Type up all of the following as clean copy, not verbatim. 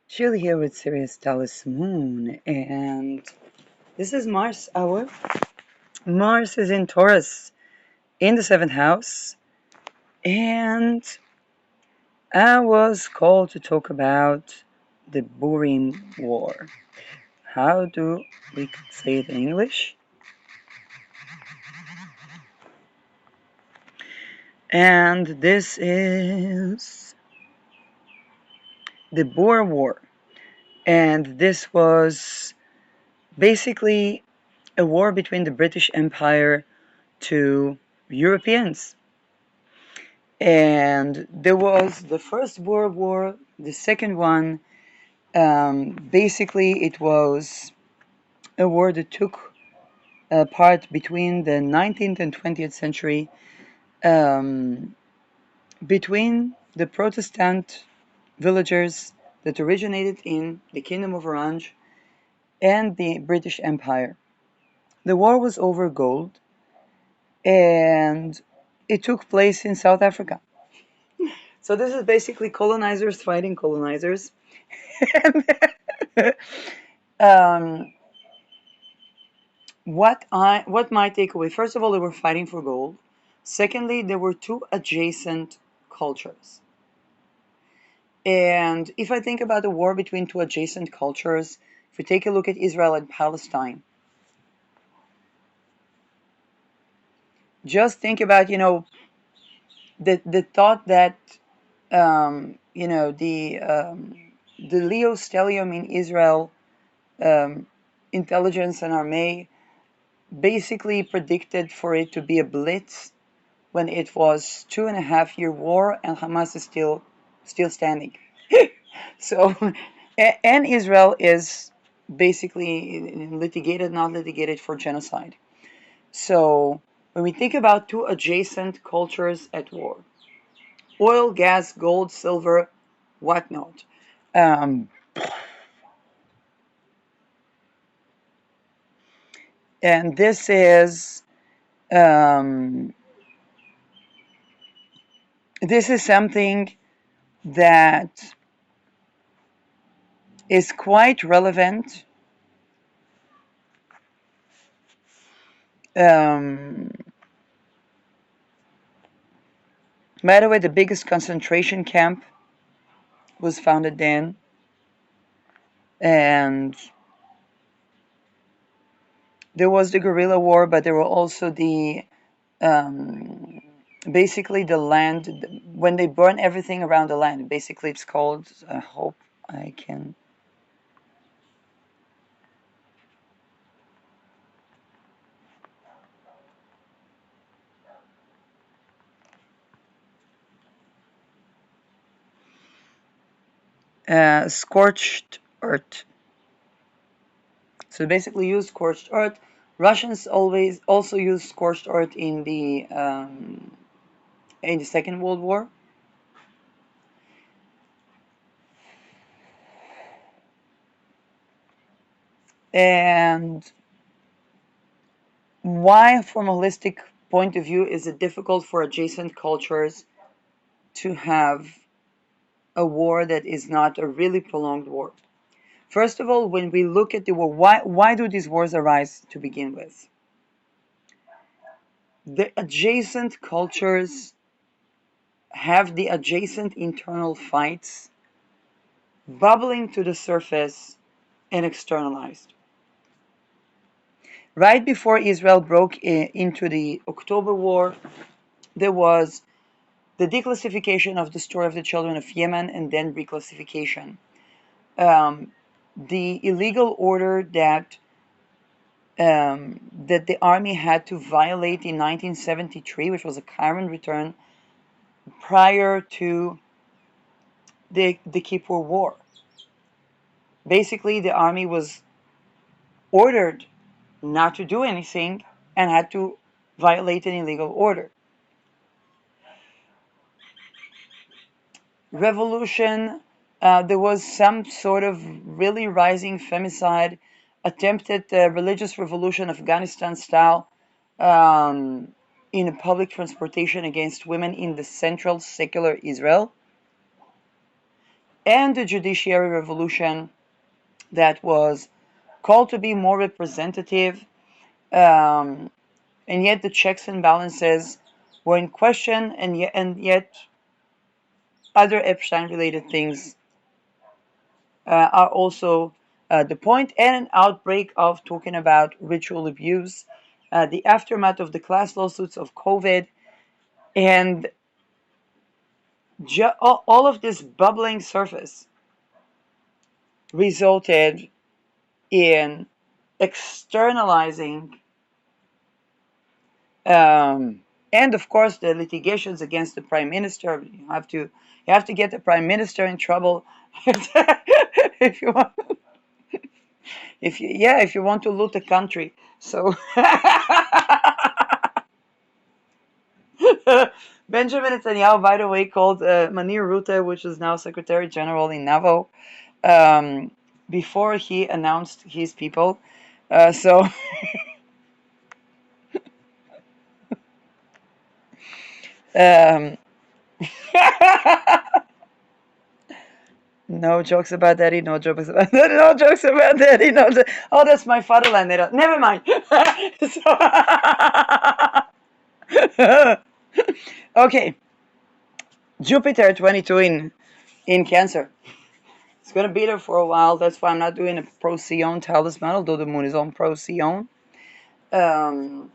Julie here with Sirius Dallas Moon, and this is Mars hour. Mars is in Taurus in the seventh house, and I was called to talk about the Boring War. How do we say it in English? And this is the Boer War, and this was basically a war between the British Empire to Europeans. And there was the First Boer War, the second one. Basically, it was a war that took part between the 19th and 20th century, um, between the Protestant villagers that originated in the Kingdom of Orange and the British Empire. The war was over gold, and it took place in South Africa. So this is basically colonizers fighting colonizers. um, what my takeaway? First of all, they were fighting for gold. Secondly, there were two adjacent cultures. And if I think about the war between two adjacent cultures, if we take a look at Israel and Palestine, just think about the thought that the Leo stellium in Israel, um, intelligence and army basically predicted for it to be a blitz when it was 2.5 year war and Hamas is still standing. So, and Israel is basically litigated, not litigated for genocide. So when we think about two adjacent cultures at war, oil, gas, gold, silver, whatnot. Um, and um, this is something that is quite relevant. Um, by the way, the biggest concentration camp was founded then, and there was the guerrilla war, but there were also um, basically the land when they burn everything around the land. Basically, it's called. I hope I can. Scorched earth. So basically, use scorched earth. Russians always also use scorched earth in the Second World War. And why, from a holistic point of view, is it difficult for adjacent cultures to have a war that is not a really prolonged war? First of all, when we look at the war, why do these wars arise to begin with? The adjacent cultures have the adjacent internal fights bubbling to the surface and externalized. Right before Israel broke into the October War, there was the declassification of the story of the children of Yemen and then reclassification. The illegal order that the army had to violate in 1973, which was a Karen return prior to the Kippur War. Basically, the army was ordered not to do anything and had to violate an illegal order. Revolution, there was some sort of really rising femicide, attempted religious revolution, Afghanistan style, in public transportation against women in the central secular Israel. and the judiciary revolution that was called to be more representative, um, and yet the checks and balances were in question, and yet other Epstein-related things are also the point, and an outbreak of talking about ritual abuse, the aftermath of the class lawsuits of COVID, and all of this bubbling surface resulted in externalizing, um, and of course the litigations against the prime minister. You have to get the prime minister in trouble if you want, if you want to loot the country. So Benjamin Netanyahu, by the way, called Manir Rutte, which is now Secretary General in NAVO, um, before he announced his people. So um, no jokes about daddy, no jokes about daddy, no jokes about daddy. No, oh, that's my fatherland. Never mind. Okay, Jupiter 22 in Cancer. It's gonna be there for a while. That's why I'm not doing a Procyon talisman, although the moon is on Procyon. Um,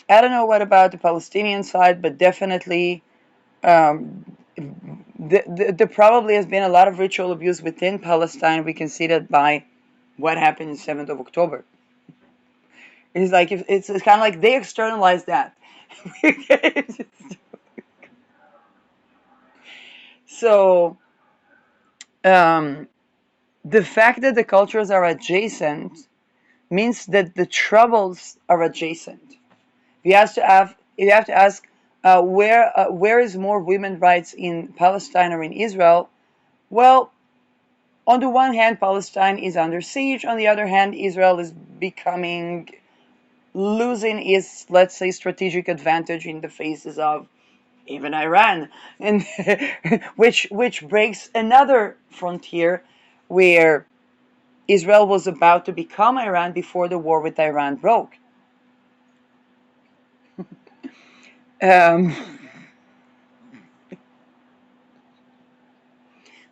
I don't know what about the Palestinian side, but definitely um, there probably has been a lot of ritual abuse within Palestine. We can see that by what happened in 7th of October. It's like it's kind of like they externalized that. So um, the fact that the cultures are adjacent means that the troubles are adjacent. You have to ask where is more women rights, in Palestine or in Israel? Well, on the one hand, Palestine is under siege. On the other hand, Israel is losing its, let's say, strategic advantage in the faces of even Iran, and which breaks another frontier where Israel was about to become Iran before the war with Iran broke. Um,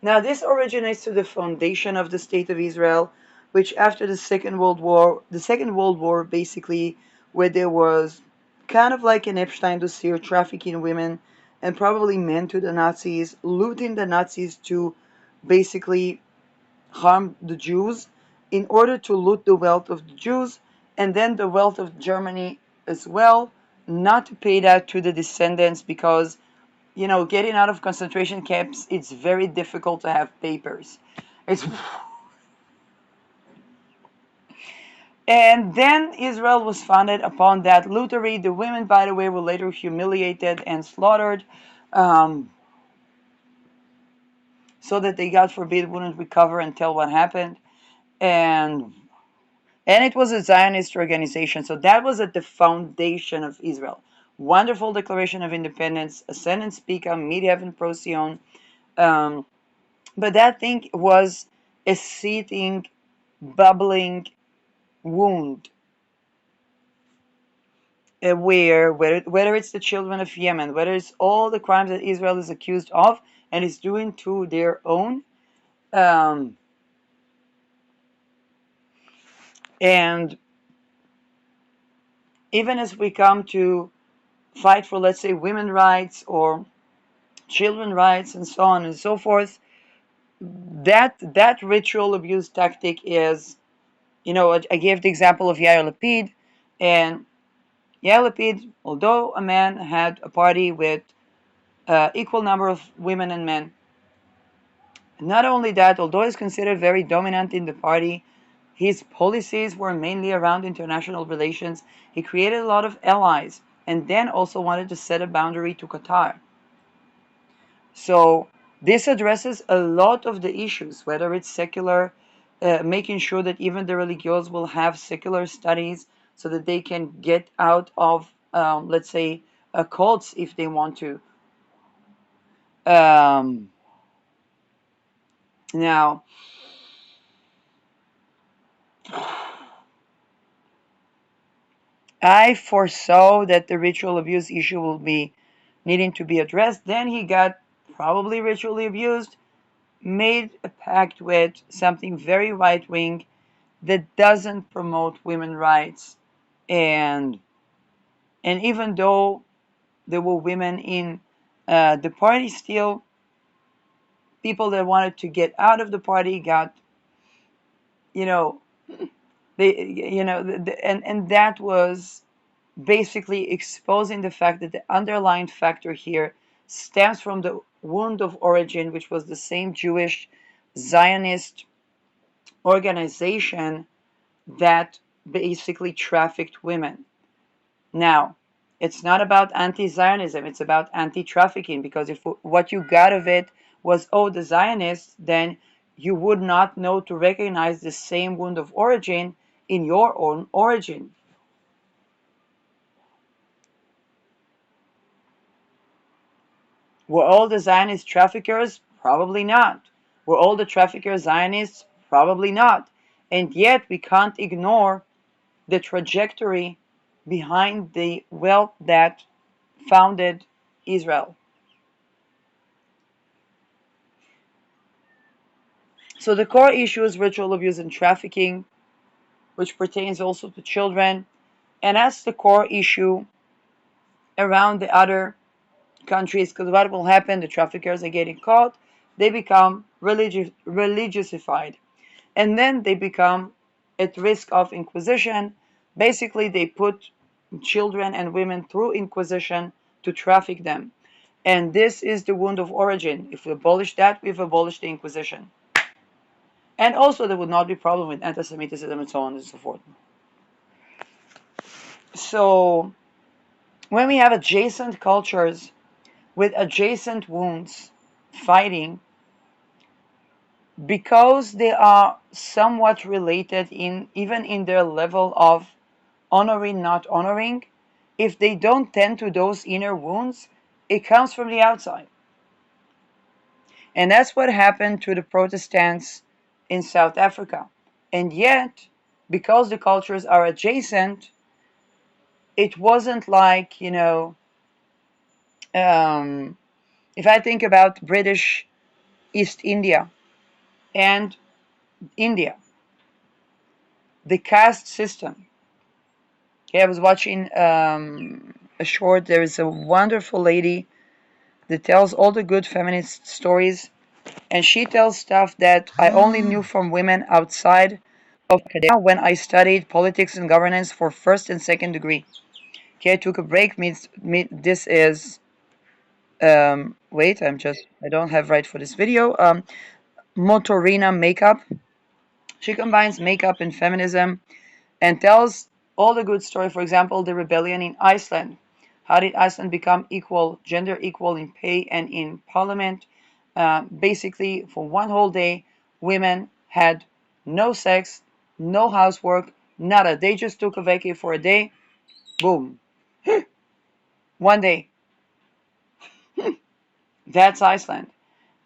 Now, this originates to the foundation of the State of Israel, which after the Second World War, basically, where there was kind of like an Epstein dossier, trafficking women and probably men to the Nazis, looting the Nazis to basically harm the Jews in order to loot the wealth of the Jews and then the wealth of Germany as well, not to pay that to the descendants because getting out of concentration camps, it's very difficult to have papers. It's And then Israel was founded upon that lootery. The women, by the way, were later humiliated and slaughtered, um, so that they, God forbid, wouldn't recover and tell what happened. And and it was a Zionist organization, so that was at the foundation of Israel. Wonderful Declaration of Independence, Ascendant Speaker, Mid Heaven Procyon. Um, But that thing was a seething, bubbling wound, where whether it's the children of Yemen, whether it's all the crimes that Israel is accused of and is doing to their own, um, and even as we come to fight for, let's say, women rights or children rights and so on and so forth, that ritual abuse tactic is, I gave the example of Yair Lapid, and Yair Lapid, although a man, had a party with equal number of women and men. Not only that, although he's considered very dominant in the party, his policies were mainly around international relations. He created a lot of allies and then also wanted to set a boundary to Qatar. So this addresses a lot of the issues, whether it's secular, making sure that even the religious will have secular studies so that they can get out of, let's say, cults if they want to. Um, now, I foresaw that the ritual abuse issue will be needing to be addressed. Then he got probably ritually abused, made a pact with something very right wing that doesn't promote women's rights, and even though there were women in the party, still people that wanted to get out of the party got, you know, they, and that was basically exposing the fact that the underlying factor here stems from the wound of origin, which was the same Jewish Zionist organization that basically trafficked women. Now, it's not about anti-Zionism, it's about anti-trafficking, because if what you got of it was, oh, the Zionists, then you would not know to recognize the same wound of origin in your own origin. Were all the Zionist traffickers? Probably not. Were all the traffickers Zionists? Probably not. And yet we can't ignore the trajectory behind the wealth that founded Israel. So the core issue is ritual abuse and trafficking, which pertains also to children. And that's the core issue around the other countries, because what will happen, the traffickers are getting caught, they become religiousified, and then they become at risk of inquisition. Basically, they put children and women through inquisition to traffic them. And this is the wound of origin. If we abolish that, we've abolished the inquisition. And also there would not be problem with anti-Semitism and so on and so forth. So when we have adjacent cultures with adjacent wounds fighting, because they are somewhat related in even in their level of honoring, not honoring, if they don't tend to those inner wounds, it comes from the outside. And that's what happened to the Protestants in South Africa. And yet, because the cultures are adjacent, it wasn't like, if I think about British East India and India, the caste system. Okay, I was watching a short. There is a wonderful lady that tells all the good feminist stories, and she tells stuff that I only knew from women outside of academia when I studied politics and governance for first and second degree. Okay, I took a break. This is wait, I don't have right for this video. Motorina makeup. She combines makeup and feminism and tells all the good story. For example, the rebellion in Iceland. How did Iceland become equal, gender equal in pay and in parliament? Basically, for one whole day, women had no sex, no housework, nada. They just took a vacay for a day. Boom. One day. That's Iceland.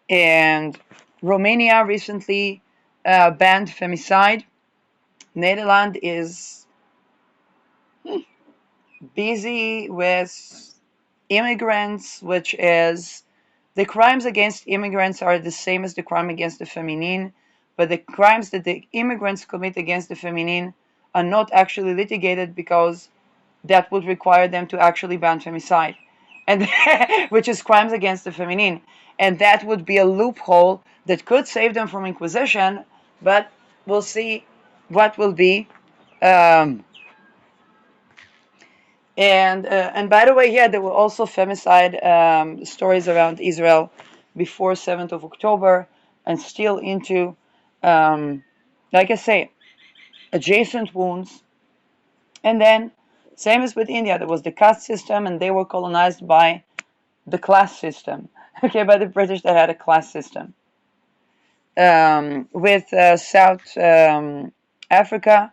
And Romania recently banned femicide. Netherlands is busy with immigrants, which is the crimes against immigrants are the same as the crime against the feminine, but the crimes that the immigrants commit against the feminine are not actually litigated because that would require them to actually ban femicide, and which is crimes against the feminine, and that would be a loophole that could save them from inquisition, but we'll see what will be. Um, and by the way, yeah, there were also femicide stories around Israel before 7th of October and still into, like I say, adjacent wounds. And then, same as with India, there was the caste system, and they were colonized by the class system, okay, by the British that had a class system. With South Africa,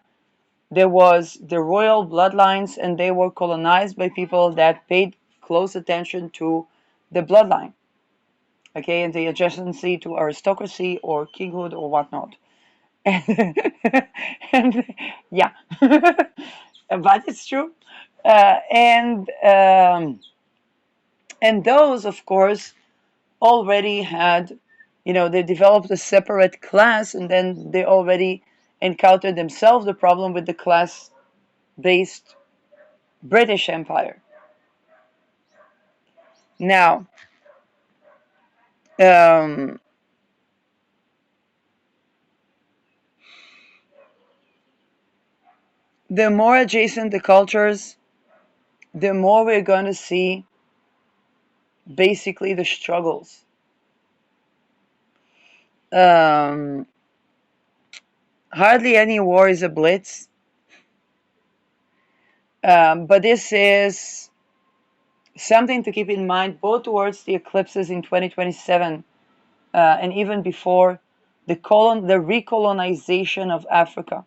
there was the royal bloodlines, and they were colonized by people that paid close attention to the bloodline. okay, and the adjacency to aristocracy or kinghood or whatnot. And, and yeah, but it's true. And those, of course, already had, they developed a separate class, and then they already encountered themselves the problem with the class-based British Empire. Now, um, the more adjacent the cultures, the more we're going to see basically the struggles. Um, Hardly any war is a blitz, but this is something to keep in mind both towards the eclipses in 2027 and even before the recolonization of Africa.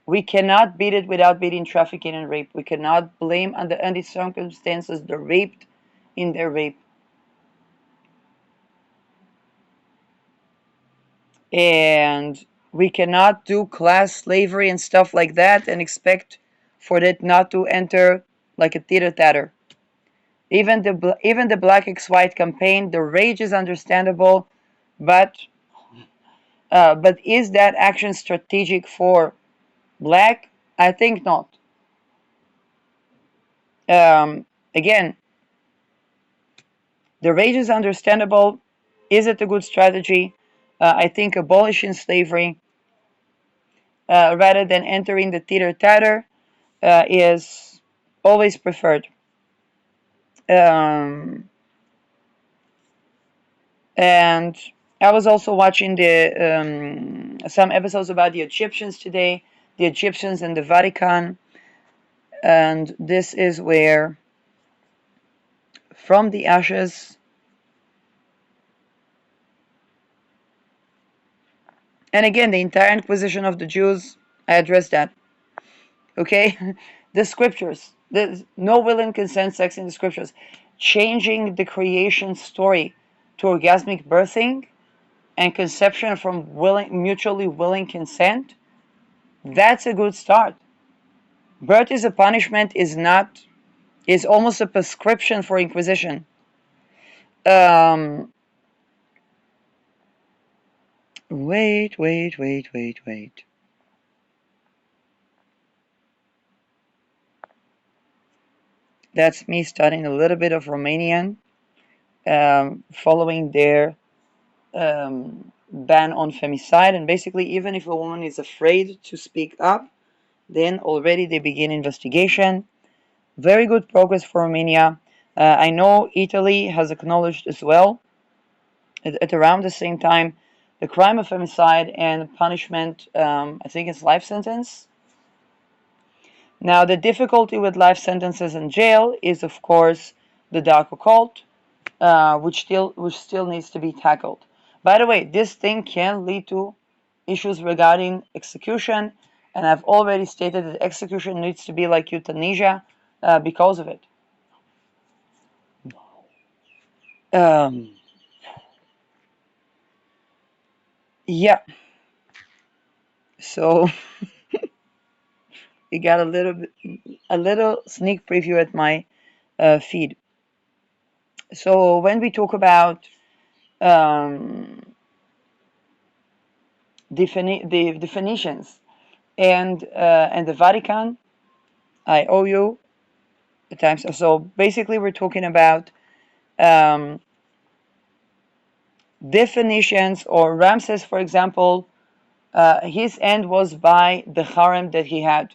We cannot beat it without beating trafficking and rape. We cannot blame under any circumstances the raped in their rape. And we cannot do class slavery and stuff like that and expect for it not to enter like a teeter tatter. Even the Black X White campaign, the rage is understandable, but is that action strategic for Black? I think not. Again, the rage is understandable. Is it a good strategy? I think abolishing slavery rather than entering the teeter tatter is always preferred. And I was also watching some episodes about the Egyptians today, the Egyptians and the Vatican, and this is where, from the ashes, and again, the entire Inquisition of the Jews, I addressed that. Okay, the scriptures, there's no will and consent sex in the scriptures, changing the creation story to orgasmic birthing and conception from mutually willing consent. That's a good start. Birth is a punishment is almost a prescription for Inquisition. Um, wait. That's me studying a little bit of Romanian, following their ban on femicide. And basically, even if a woman is afraid to speak up, then already they begin investigation. Very good progress for Romania. I know Italy has acknowledged as well, at around the same time, the crime of femicide and punishment, I think it's life sentence. Now, the difficulty with life sentences in jail is, of course, the dark occult, which still needs to be tackled. By the way, this thing can lead to issues regarding execution, and I've already stated that execution needs to be like euthanasia because of it. Yeah, so you got a little sneak preview at my feed. So when we talk about um, the definitions and the Vatican, I owe you the times. So basically, we're talking about um, definitions, or Ramses, for example. His end was by the harem that he had,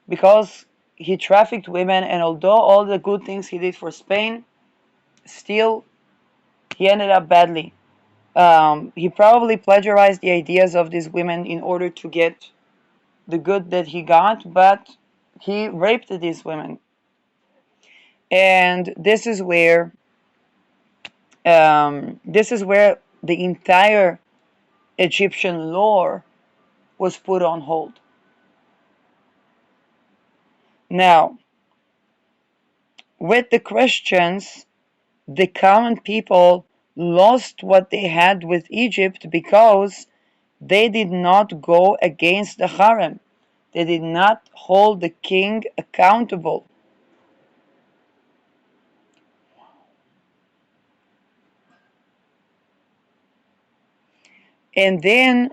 because he trafficked women, and although all the good things he did for Spain, still he ended up badly. He probably plagiarized the ideas of these women in order to get the good that he got, but he raped these women. And this is where the entire Egyptian lore was put on hold. Now, with the Christians, the common people lost what they had with Egypt because they did not go against the harem. They did not hold the king accountable. And then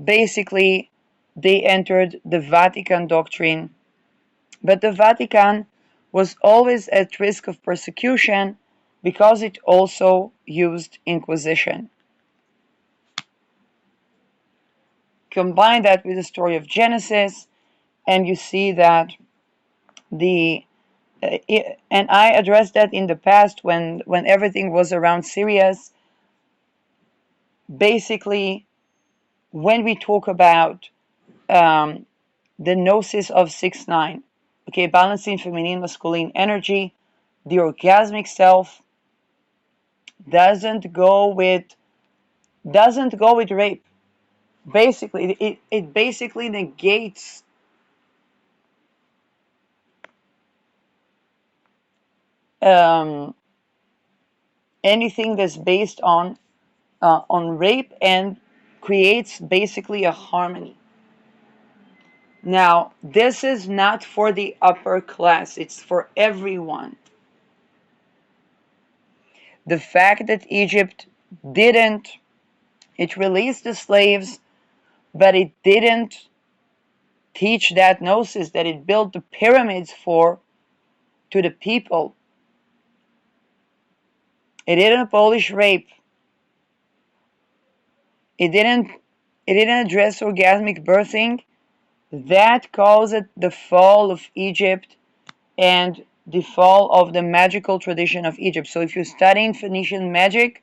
basically they entered the Vatican doctrine. But the Vatican was always at risk of persecution because it also used Inquisition. Combine that with the story of Genesis, and you see that the and I addressed that in the past when everything was around Syria's. Basically, when we talk about um, the gnosis of 6-9, okay, balancing feminine masculine energy, the orgasmic self doesn't go with rape. Basically, it basically negates um, anything that's based on rape and creates basically a harmony. Now, this is not for the upper class, it's for everyone. The fact that Egypt didn't, it released the slaves, but it didn't teach that gnosis that it built the pyramids for to the people. It didn't abolish rape. It didn't address orgasmic birthing. That caused the fall of Egypt and the fall of the magical tradition of Egypt. So if you're studying Phoenician magic,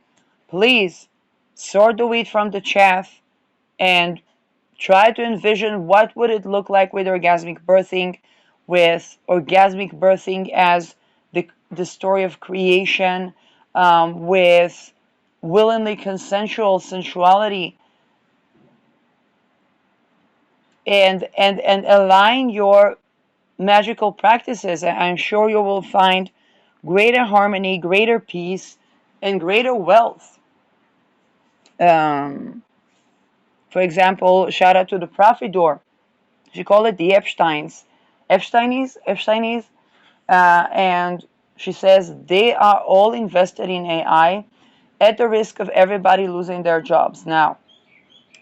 please sort the wheat from the chaff and try to envision what would it look like with orgasmic birthing, as the story of creation, with willingly consensual sensuality, and align your magical practices. I'm sure you will find greater harmony, greater peace, and greater wealth. Um, for example, shout out to the Prophet door. She called it the Epsteinis, and she says they are all invested in AI at the risk of everybody losing their jobs. Now,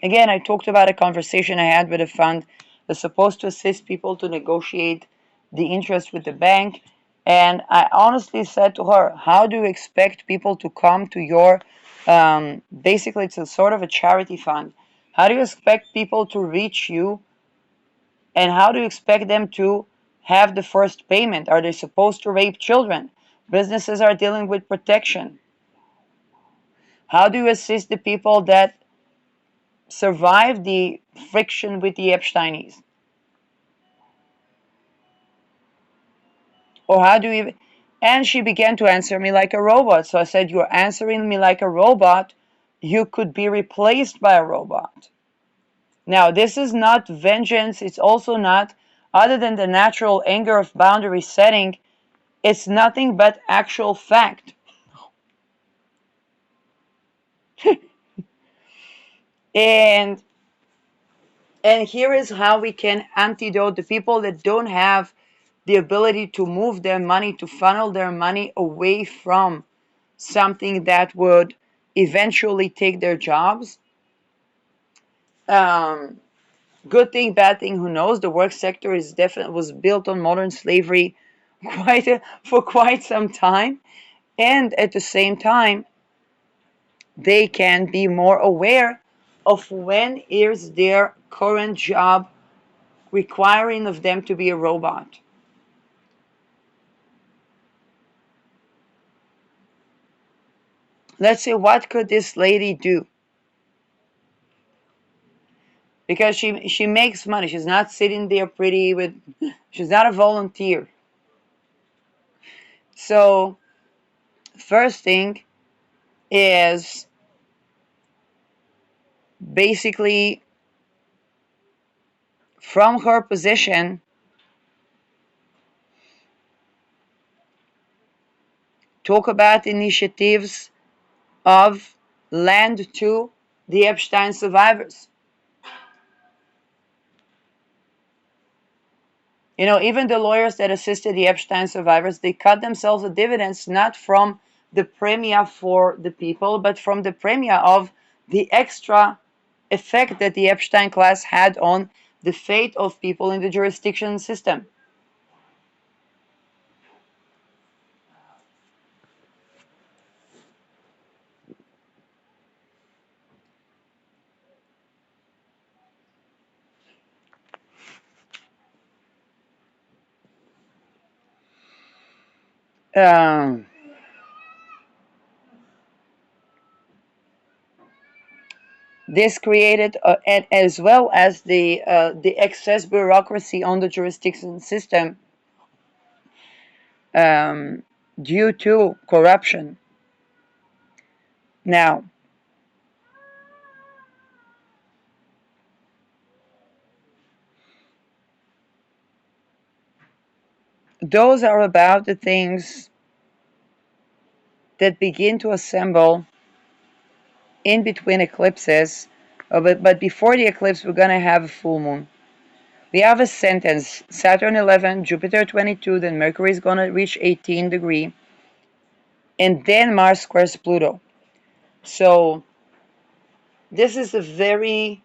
again, I talked about a conversation I had with a fund that's supposed to assist people to negotiate the interest with the bank. And I honestly said to her, how do you expect people to come to your, basically, it's a sort of a charity fund. How do you expect people to reach you? And how do you expect them to have the first payment? Are they supposed to rape children? Businesses are dealing with protection. How do you assist the people that survive the friction with the Epsteinis? Or how do you... And she began to answer me like a robot. So I said, you're answering me like a robot. You could be replaced by a robot. Now, this is not vengeance. It's also not, other than the natural anger of boundary setting, it's nothing but actual fact. And here is how we can antidote the people that don't have the ability to move their money, to funnel their money away from something that would eventually take their jobs. Um, Good thing, bad thing, who knows? The work sector is definitely was built on modern slavery for quite some time, and at the same time, they can be more aware of when is their current job requiring of them to be a robot. Let's say, what could this lady do? Because she makes money. She's not sitting there pretty with. She's not a volunteer. So first thing is basically from her position talk about initiatives of land to the Epstein survivors. You know, even the lawyers that assisted the Epstein survivors, they cut themselves the dividends not from the premia for the people, but from the premia of the extra effect that the Epstein class had on the fate of people in the jurisdiction system. Um, this created, and as well as the excess bureaucracy on the jurisdiction system, um, due to corruption. Now, those are about the things that begin to assemble in between eclipses. But before the eclipse, we're going to have a full moon. We have a sentence: Saturn 11, Jupiter 22, then Mercury is going to reach 18 degree, and then Mars squares Pluto. So this is a very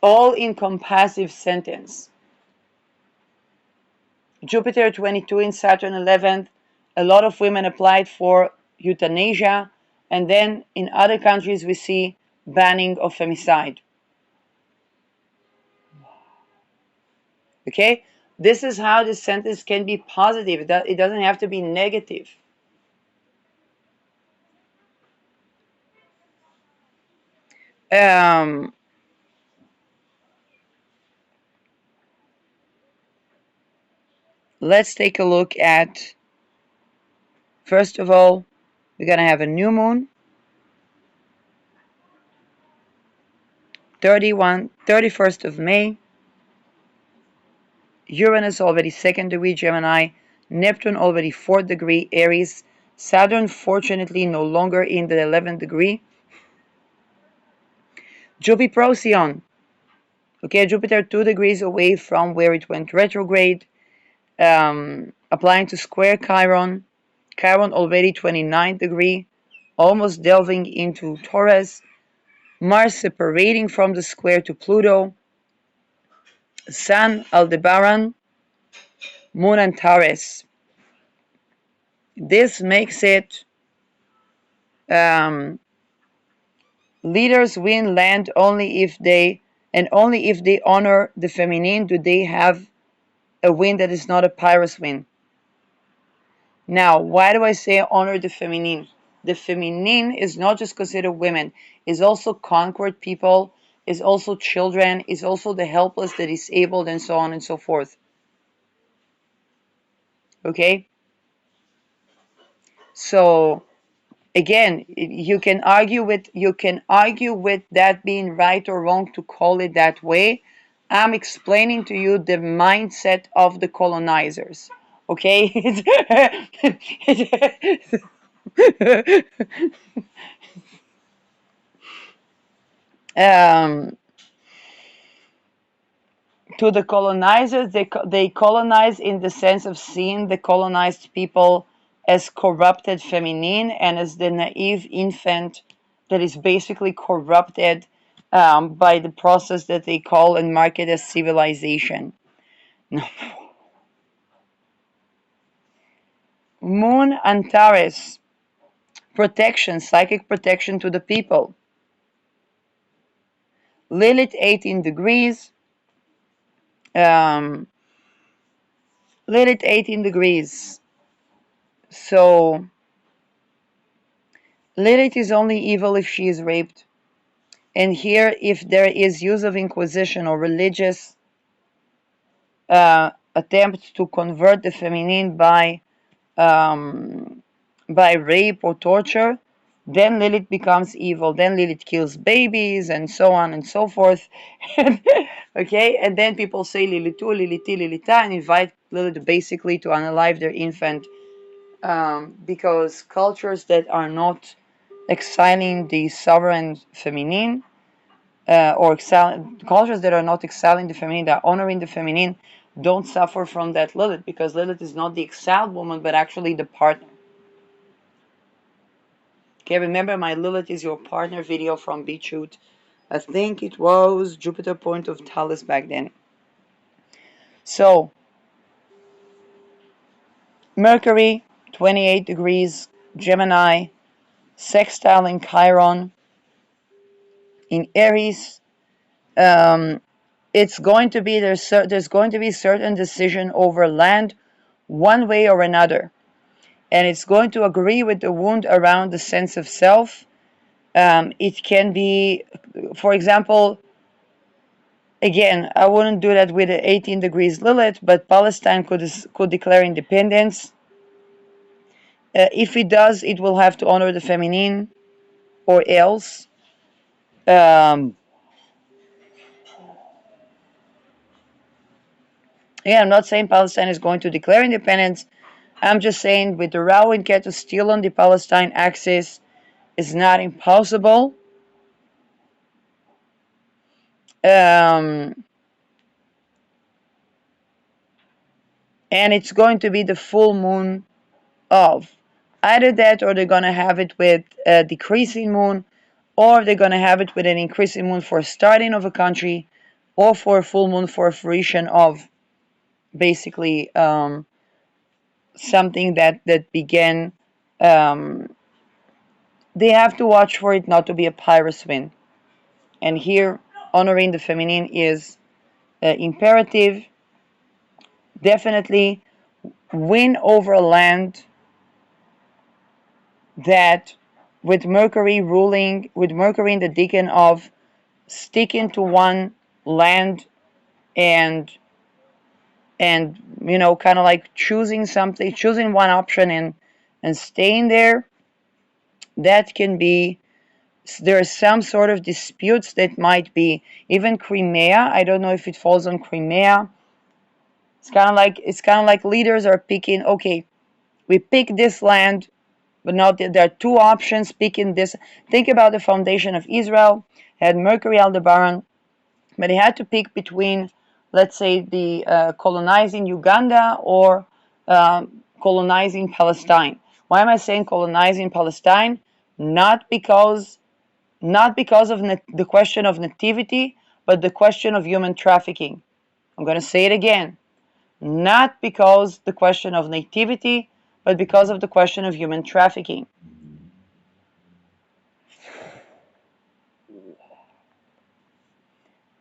all-encompassive sentence. Jupiter 22 in Saturn 11, a lot of women applied for euthanasia, and then in other countries we see banning of femicide. Okay, this is how this sentence can be positive. It doesn't have to be negative. Um, let's take a look at, first of all, we're going to have a new moon, 31st of May. Uranus already 2nd degree Gemini, Neptune already 4th degree Aries, Saturn fortunately no longer in the 11th degree. Jupiter Procyon. Okay, Jupiter 2 degrees away from where it went retrograde, applying to square Chiron. Chiron already 29th degree, almost delving into Taurus. Mars separating from the square to Pluto. Sun Aldebaran, Moon Antares. This makes it um, leaders win land only if they honor the feminine. Do they have a win that is not a Pyrrhus win? Now, why do I say honor the feminine? The feminine is not just considered women, is also conquered people, is also children, is also the helpless, the disabled, and so on and so forth. Okay? So again, you can argue with that being right or wrong to call it that way. I'm explaining to you the mindset of the colonizers. Okay? um, to the colonizers, they colonize in the sense of seeing the colonized people as corrupted feminine and as the naive infant that is basically corrupted by the process that they call and market as civilization. No. Moon Antares, protection, psychic protection to the people. Lilith 18 degrees. Um, Lilith 18 degrees. So Lilith is only evil if she is raped. And here, if there is use of inquisition or religious attempt to convert the feminine by rape or torture, then Lilith becomes evil. Then Lilith kills babies and so on and so forth. Okay, and then people say Lilith, Lilith, and invite Lilith basically to unalive their infant, because cultures that are not exiling the sovereign feminine, or cultures that are not exiling the feminine, that are honoring the feminine, don't suffer from that Lilith, because Lilith is not the exiled woman, but actually the partner. Okay, remember my Lilith is your partner video from BitChute. I think it was Jupiter point of Thales back then. So, Mercury, 28 degrees, Gemini, sextile in Chiron, in Aries. It's going to be, there's going to be certain decision over land one way or another. And it's going to agree with the wound around the sense of self. It can be, for example, again, I wouldn't do that with the 18 degrees Lilith, but Palestine could declare independence. If it does, it will have to honor the feminine, or else. Um, yeah, I'm not saying Palestine is going to declare independence. I'm just saying with the Rahu and Ketu still on the Palestine axis, it's not impossible. Um, and it's going to be the full moon of either that, or they're going to have it with a decreasing moon, or they're going to have it with an increasing moon for starting of a country, or for a full moon for a fruition of basically something that began. Um, they have to watch for it not to be a Pyrrhus wind. And here, honoring the feminine is imperative. Definitely win over land that, with Mercury ruling, with Mercury in the decan of sticking to one land, and kind of like choosing something, choosing one option, and staying there. That can be, there are some sort of disputes that might be, even Crimea. I don't know if it falls on Crimea. It's kind of like leaders are picking. Okay, we pick this land, but now there are two options. Picking this. Think about the foundation of Israel. Had Mercury Aldebaran, but he had to pick between, let's say, the colonizing Uganda, or colonizing Palestine. Why am I saying colonizing Palestine? Not because of the question of nativity, but the question of human trafficking. I'm going to say it again. Not because the question of nativity, but because of the question of human trafficking.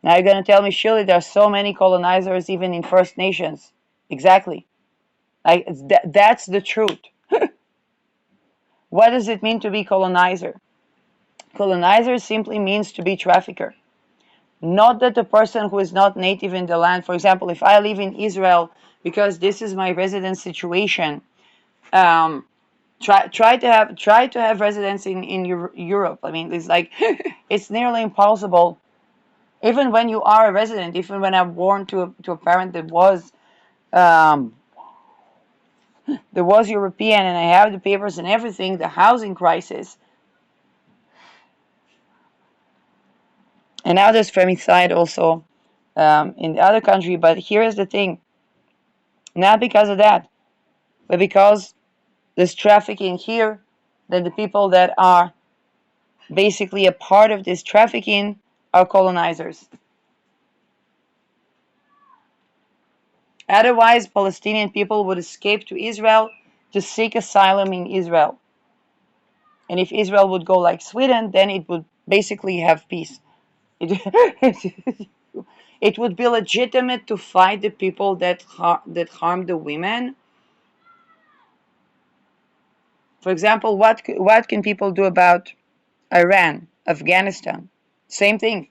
Now you're going to tell me, surely there are so many colonizers even in First Nations. Exactly. That's the truth. What does it mean to be colonizer? Colonizer simply means to be trafficker. Not that the person who is not native in the land, for example, if I live in Israel because this is my residence situation, um, try to have residence in Europe. I mean, it's like it's nearly impossible. Even when you are a resident, even when I'm born to a parent um, that was European, and I have the papers and everything, the housing crisis. And now there's femicide also in the other country. But here is the thing: not because of that, but because there's trafficking here, then the people that are basically a part of this trafficking are colonizers. Otherwise, Palestinian people would escape to Israel to seek asylum in Israel. And if Israel would go like Sweden, then it would basically have peace. It, it would be legitimate to fight the people that harm the women. For example, what can people do about Iran, Afghanistan? Same thing.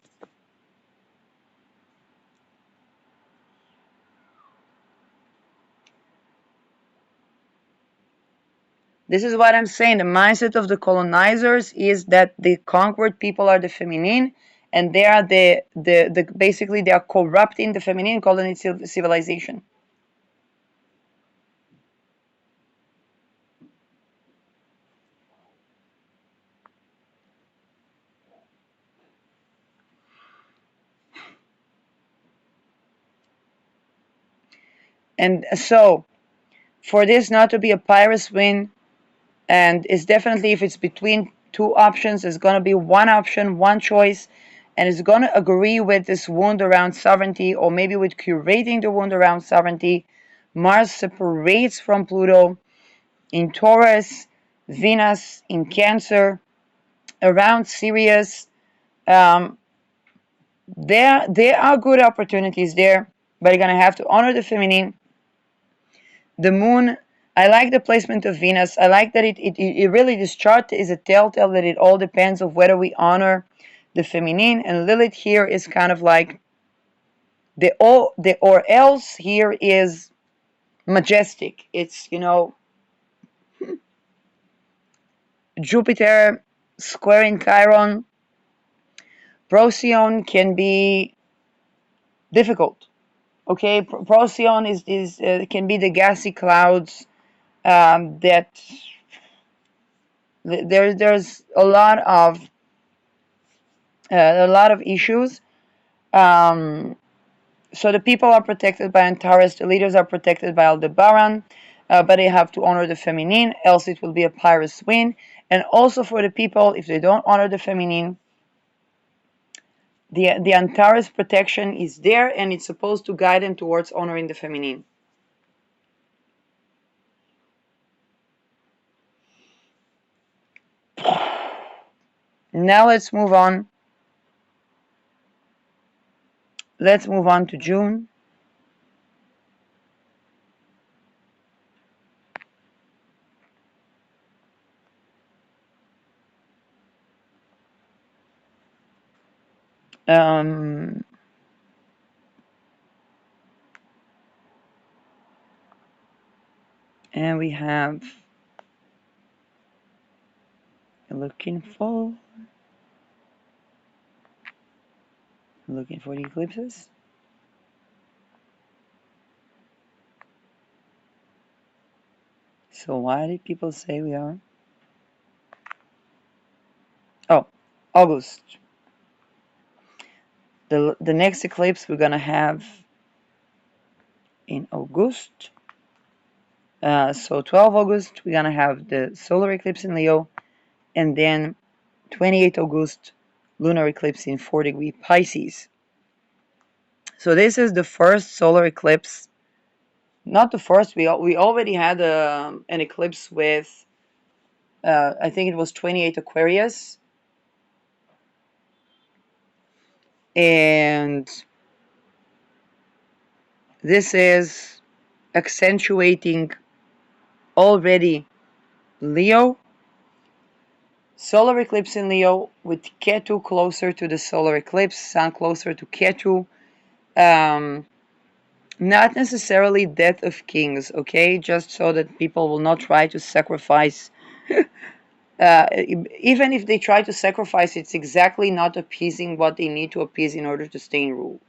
This is what I'm saying. The mindset of the colonizers is that the conquered people are the feminine, and they are the basically they are corrupting the feminine, calling it civilization. And so, for this not to be a Pyrrhus win, and it's definitely, if it's between two options, it's going to be one option, one choice, and it's going to agree with this wound around sovereignty, or maybe with curating the wound around sovereignty. Mars separates from Pluto in Taurus, Venus in Cancer, around Sirius. Um, there are good opportunities there, but you're going to have to honor the feminine. The moon, I like the placement of Venus. I like that it really, this chart is a telltale that it all depends of whether we honor the feminine. And Lilith here is kind of like the or else here is majestic. It's, Jupiter squaring Chiron. Procyon can be difficult. Okay, Procyon is can be the gassy clouds that there's a lot of issues. Um, so the people are protected by Antares, the leaders are protected by Aldebaran, but they have to honor the feminine, else it will be a Pyrrhus win. And also for the people, if they don't honor the feminine, the Antares protection is there, and it's supposed to guide them towards honoring the feminine. Now let's move on. Let's move on to June. Um, and we have looking for the eclipses. So why did people say we are? Oh, August. The next eclipse we're gonna have in August. So 12 August we're gonna have the solar eclipse in Leo, and then 28 August lunar eclipse in 4-degree Pisces. So this is the first solar eclipse. Not the first. We already had an eclipse with I think it was 28 Aquarius, and this is accentuating already Leo. Solar eclipse in Leo with Ketu closer to the solar eclipse, Sun closer to Ketu. Not necessarily death of kings, okay? Just so that people will not try to sacrifice. Even if they try to sacrifice, it's exactly not appeasing what they need to appease in order to stay in rule.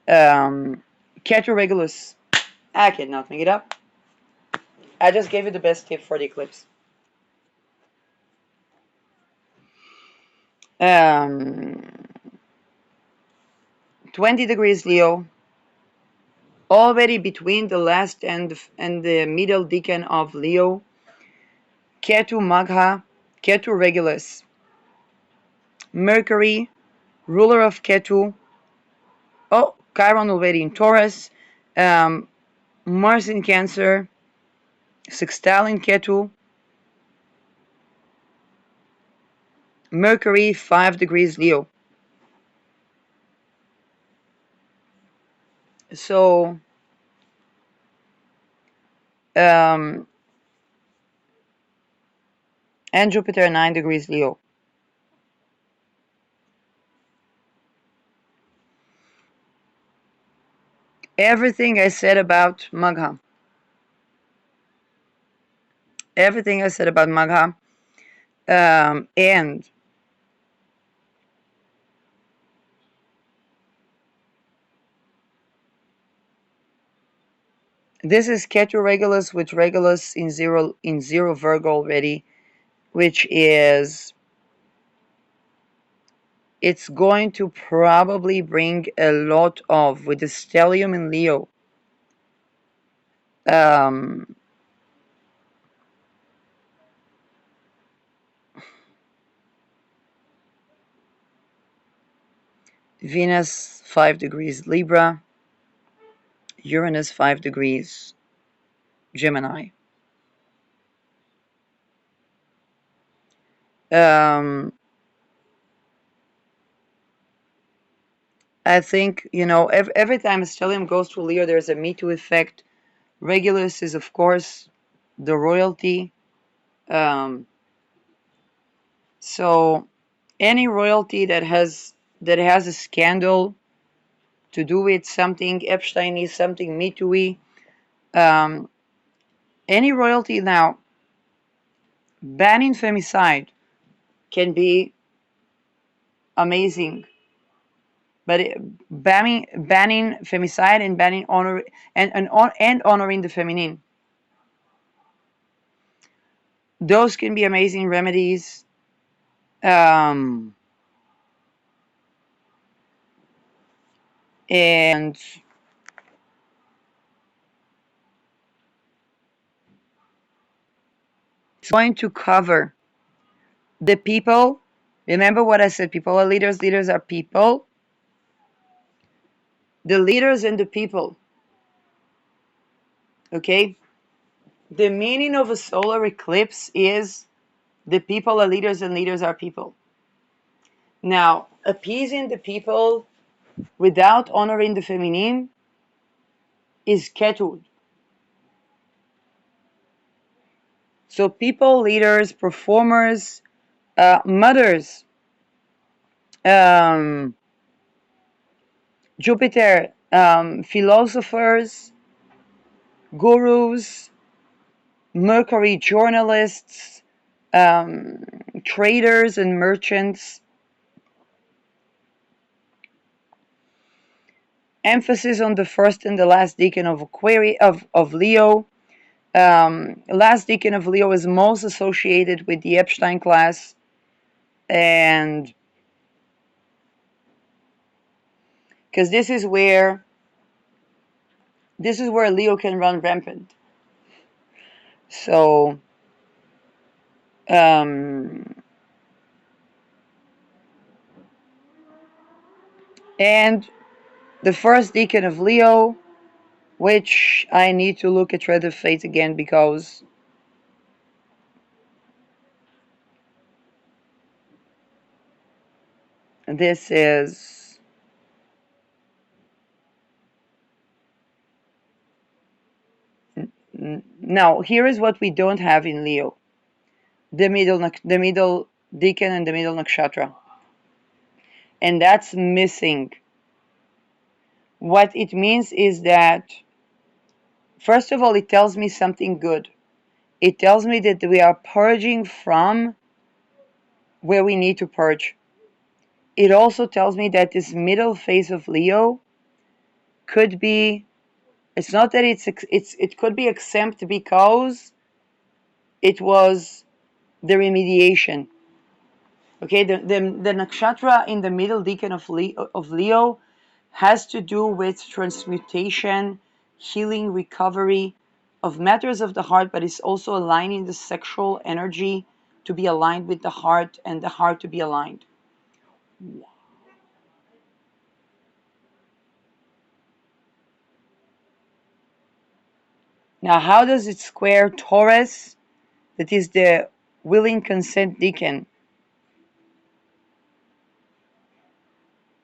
Ketu Regulus. I cannot make it up. I just gave you the best tip for the eclipse. 20 degrees Leo, already between the last and the middle decan of Leo. Ketu Magha, Ketu Regulus. Mercury, ruler of Ketu. Oh, Chiron already in Taurus. Mars in Cancer. Sextile in Ketu. Mercury, 5 degrees Leo. So, and Jupiter, 9 degrees Leo. Everything I said about Magha. Everything I said about Magha. And this is Ketu Regulus with Regulus in zero Virgo already, which is, it's going to probably bring a lot of, with the stellium in Leo, Um, Venus 5 degrees Libra, Uranus 5 degrees Gemini. Um, I think, every time stellium goes to Leo, there's a Me Too effect. Regulus is, of course, the royalty. Um, so any royalty that has a scandal to do with something Epstein-y, something Me Too-y, um, any royalty now, banning femicide can be amazing, but banning femicide and banning honor and honoring the feminine, those can be amazing remedies. Um, and it's going to cover the people. Remember what I said, people are leaders, leaders are people. The leaders and the people. Okay? The meaning of a solar eclipse is the people are leaders and leaders are people. Now, appeasing the people without honoring the feminine is ketud. So people, leaders, performers, mothers, um, Jupiter, philosophers, gurus, Mercury journalists, um, traders and merchants. Emphasis on the first and the last decan of of Leo. Last decan of Leo is most associated with the Epstein class, and because this is where Leo can run rampant. So, um, and the first decan of Leo, which I need to look at Red of Fate again because this is now. Here is what we don't have in Leo: the middle decan and the middle nakshatra, and that's missing. What it means is that, first of all, it tells me something good. It tells me that we are purging from where we need to purge. It also tells me that this middle phase of Leo could be, it's not that it could be exempt because it was the remediation. Okay, the nakshatra in the middle decan of Leo has to do with transmutation, healing, recovery of matters of the heart, but it's also aligning the sexual energy to be aligned with the heart and the heart to be aligned. Now, how does it square Taurus, that is the willing consent decan?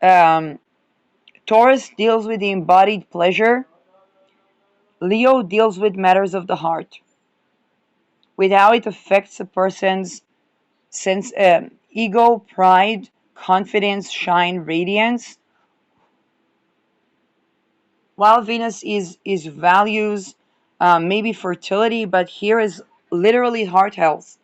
Um, Taurus deals with the embodied pleasure. Leo deals with matters of the heart, with how it affects a person's sense, ego, pride, confidence, shine, radiance. While Venus is values, maybe fertility, but here is literally heart health.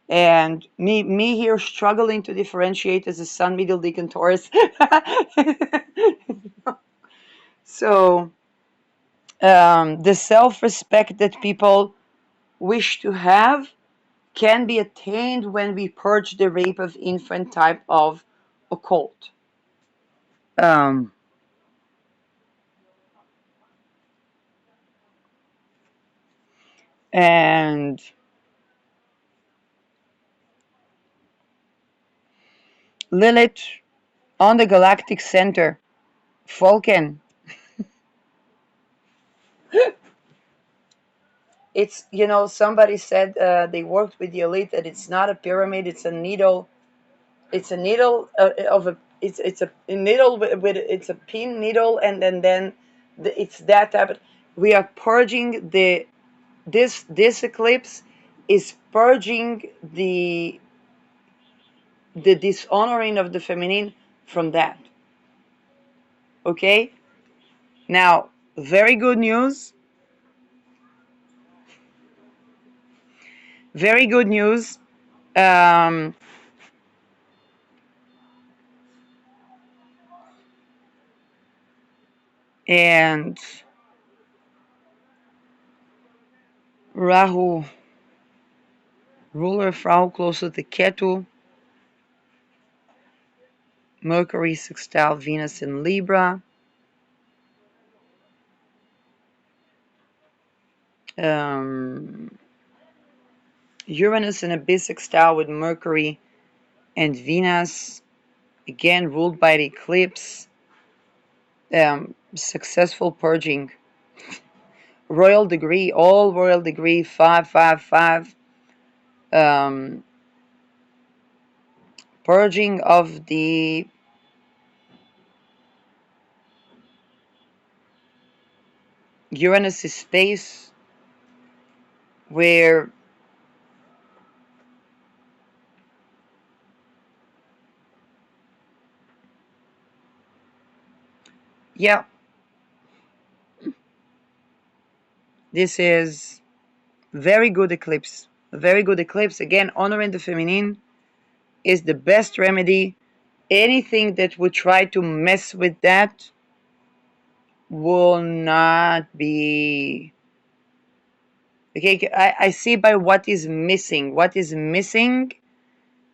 And me here struggling to differentiate as a Sun, middle decan, Taurus. So the self-respect that people wish to have can be attained when we purge the rape of infant type of occult. Um, And Lilith on the galactic center, Vulcan. It's, somebody said they worked with the elite that it's not a pyramid, it's a needle. It's a needle of a it's a needle with it's a pin needle, and then it's that type of, we are purging this eclipse is purging the dishonoring of the feminine from that. Okay, now very good news, very good news. um and Rahu, ruler of Rahu, closer to Ketu. Mercury sextile Venus in Libra. um Uranus in a bisextile with Mercury and Venus, again ruled by the eclipse. Successful purging. Royal degree, all royal degree, 555. Purging of the Uranus space, where yeah, this is very good eclipse. Very good eclipse. Again, honoring the feminine is the best remedy. Anything that would try to mess with that will not be okay. I see by what is missing. What is missing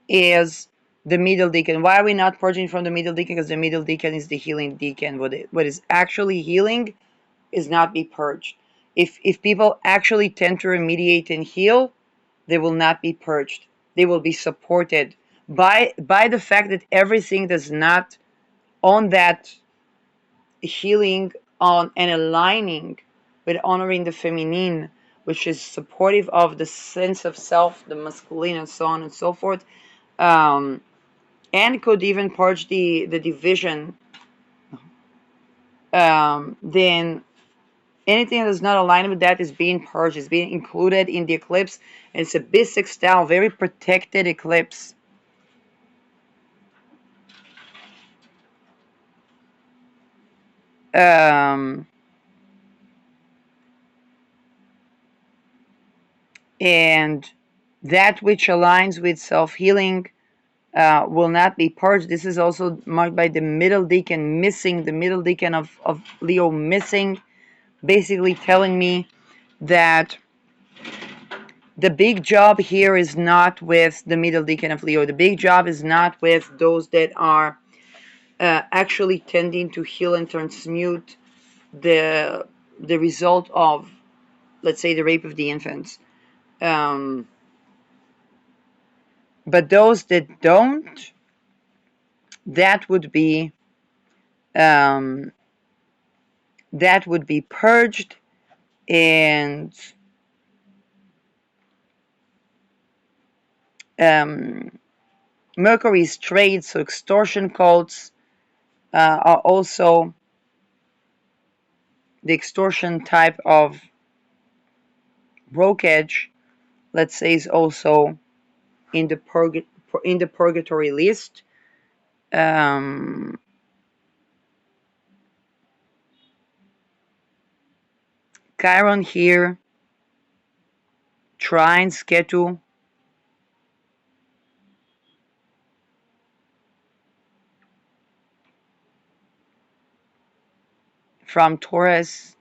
is the middle deacon. Why are we not purging from the middle deacon? Because the middle deacon is the healing deacon. What is actually healing is not be purged. If people actually tend to remediate and heal, they will not be purged. They will be supported by the fact that everything does not on that healing on and aligning with honoring the feminine, which is supportive of the sense of self, the masculine, and so on and so forth. And could even purge the division. Then anything that is not aligned with that is being purged, is being included in the eclipse. And it's a bisextile, very protected eclipse. Um, and that which aligns with self-healing will not be purged. This is also marked by the middle deacon missing, the middle deacon of Leo missing, basically telling me that the big job here is not with the middle deacon of Leo. The big job is not with those that are actually tending to heal and transmute the result of, let's say, the rape of the infants. Um, but those that don't, that would be um, that would be purged. And um, Mercury's trade, so extortion cults are also the extortion type of brokerage, let's say, is also in the purgatory list. Um, Chiron here, trine Ketu from Taurus.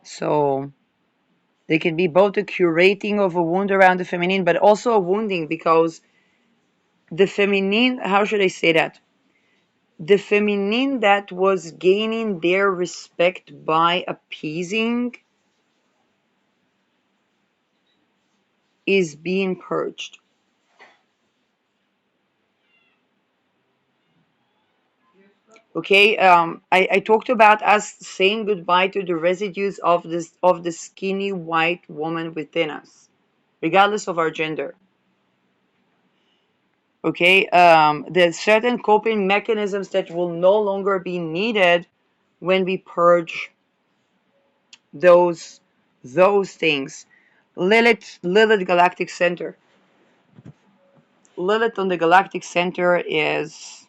So they can be both a curating of a wound around the feminine, but also a wounding, because the feminine, how should I say that? The feminine that was gaining their respect by appeasing is being purged. Okay, I talked about us saying goodbye to the residues of the skinny white woman within us, regardless of our gender. Okay, there's certain coping mechanisms that will no longer be needed when we purge those those things. Lilith Galactic Center. Lilith on the Galactic Center is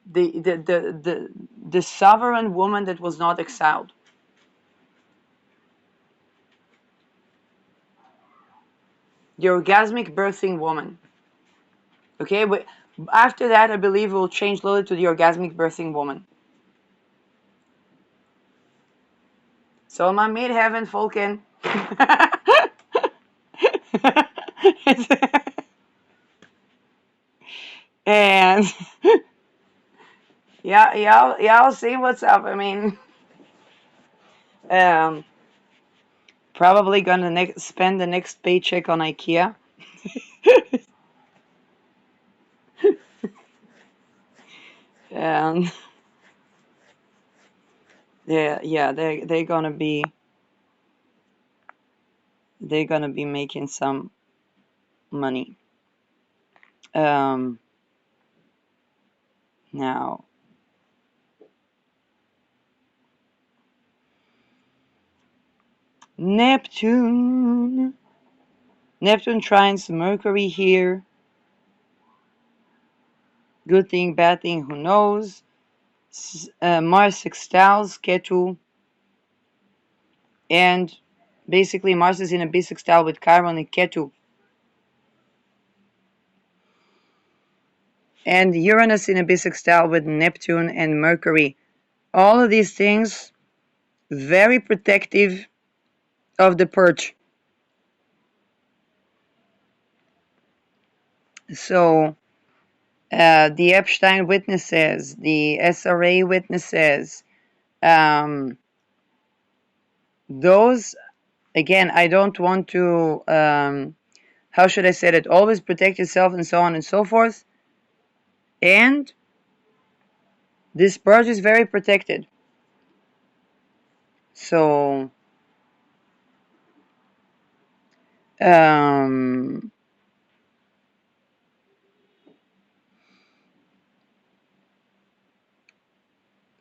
the sovereign woman that was not exiled. The orgasmic birthing woman. Okay, but after that, I believe we'll change Lilith to the orgasmic birthing woman. So my mid-heaven Falcon. And yeah, I'll see what's up. I mean, um, probably gonna spend the next paycheck on IKEA. And yeah, they're gonna be making some money. Um, now Neptune. Neptune trines Mercury here. Good thing, bad thing, who knows? Mars sextiles Ketu, and basically Mars is in a bisextile with Chiron and Ketu. And Uranus in a bisextile with Neptune and Mercury. All of these things very protective of the purge. So the Epstein witnesses, the SRA witnesses, um, those, again, I don't want to, how should I say that, always protect yourself and so on and so forth. And this purge is very protected. So, um,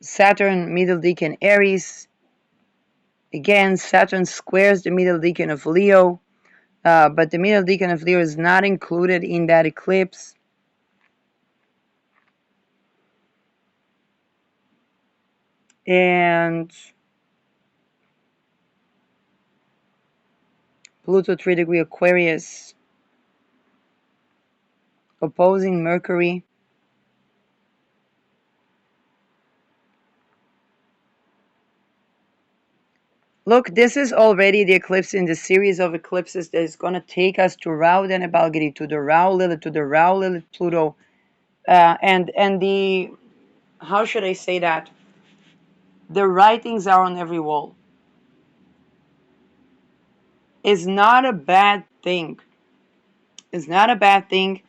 Saturn, middle decan Aries. Again, Saturn squares the middle decan of Leo, but the middle decan of Leo is not included in that eclipse. And Pluto 3 degree Aquarius opposing Mercury. Look, this is already the eclipse in the series of eclipses that is going to take us to Rao Danabalgiri, to the Rao Lilith, to the Rao Lilith Pluto, and the, how should I say that? The writings are on every wall. It's not a bad thing. It's not a bad thing.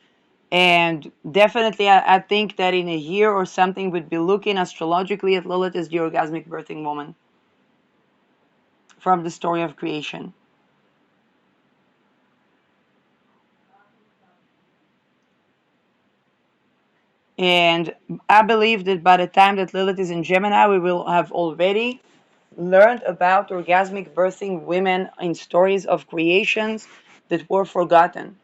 And definitely, I think that in a year or something, we'd be looking astrologically at Lilith as the orgasmic birthing woman from the story of creation. And I believe that by the time that Lilith is in Gemini, we will have already learned about orgasmic birthing women in stories of creations that were forgotten.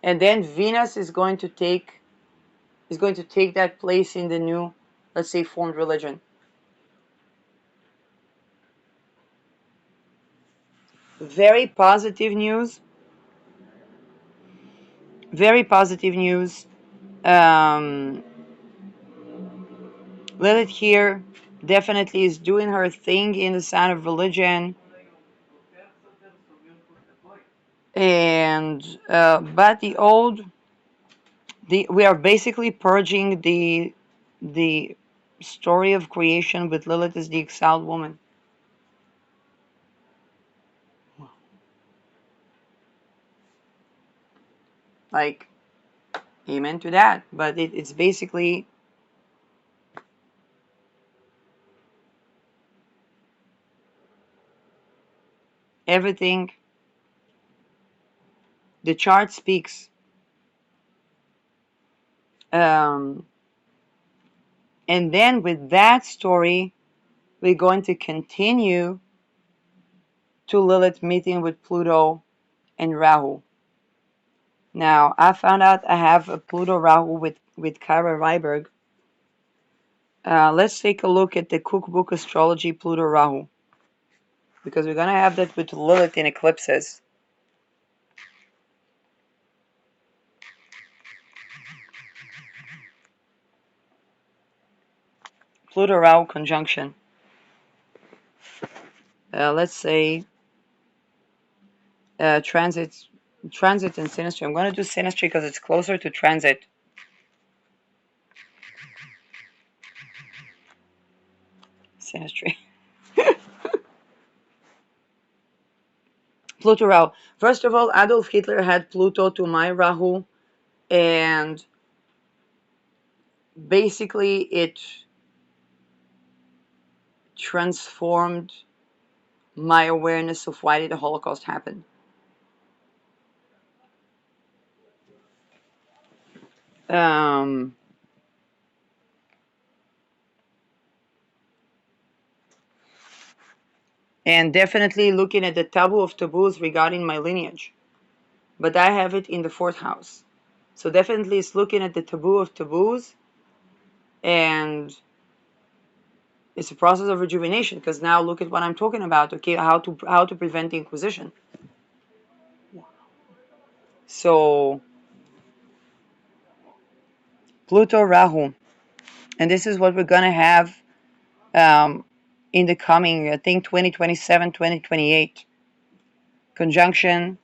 And then Venus is going to take that place in the new, let's say, formed religion. Very positive news. Very positive news. Lilith here definitely is doing her thing in the sign of religion. And but we are basically purging the story of creation with Lilith as the exiled woman. Like, amen to that. But it's basically everything. The chart speaks. Um, and then with that story, we're going to continue to Lilith meeting with Pluto and Rahu. Now, I found out I have a Pluto Rahu with Kyra Ryberg. Let's take a look at the Cookbook Astrology Pluto Rahu, because we're going to have that with Lilith in eclipses. Pluto Rahu conjunction. Let's say transit and synastry. I'm going to do synastry because it's closer to transit. Synastry. Pluto Rahu. First of all, Adolf Hitler had Pluto to my Rahu, and basically it transformed my awareness of why did the Holocaust happen. Um, and definitely looking at the taboo of taboos regarding my lineage. But I have it in the fourth house. So definitely it's looking at the taboo of taboos, and it's a process of rejuvenation, because now look at what I'm talking about, okay, how to prevent the Inquisition. So Pluto Rahu, and this is what we're gonna have in the coming, I think, 2027, 2028 conjunction.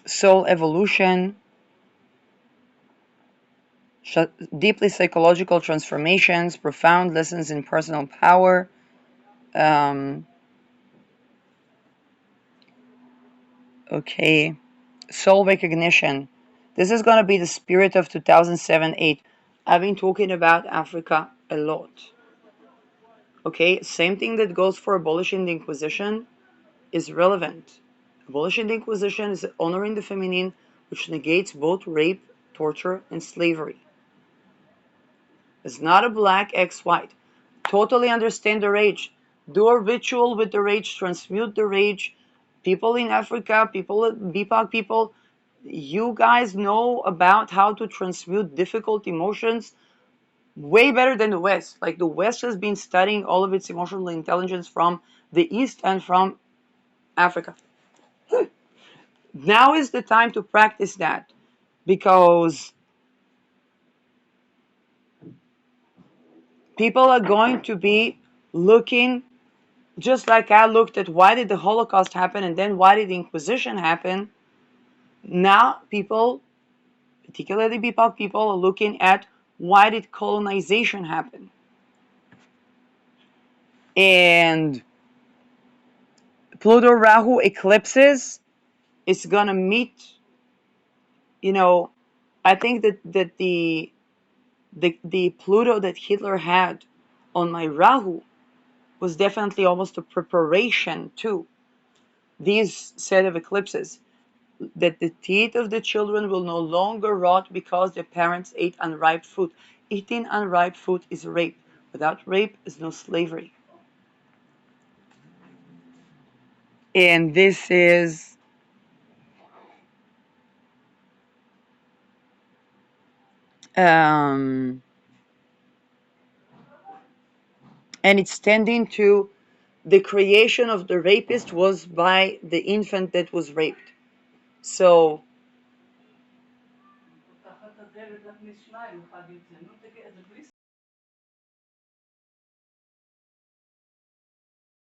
Soul evolution, deeply psychological transformations, profound lessons in personal power. Okay, soul recognition. This is going to be the spirit of 2007-8. I've been talking about Africa a lot. Okay, same thing that goes for abolishing the Inquisition is relevant. Abolishing the Inquisition is honoring the feminine, which negates both rape, torture, and slavery. It's not a black X white. Totally understand the rage. Do a ritual with the rage, transmute the rage. People in Africa, BIPOC people, you guys know about how to transmute difficult emotions way better than the West. Like, the West has been studying all of its emotional intelligence from the East and from Africa. Now is the time to practice that, because people are going to be looking just like I looked at why did the Holocaust happen and then why did the Inquisition happen. Now people, particularly BIPOC people, are looking at why did colonization happen. And Pluto Rahu eclipses is gonna meet, I think that the Pluto that Hitler had on my Rahu was definitely almost a preparation to these set of eclipses, that the teeth of the children will no longer rot because their parents ate unripe fruit. Eating unripe fruit is rape. Without rape is no slavery. And this is and it's tending to the creation of the rapist was by the infant that was raped. So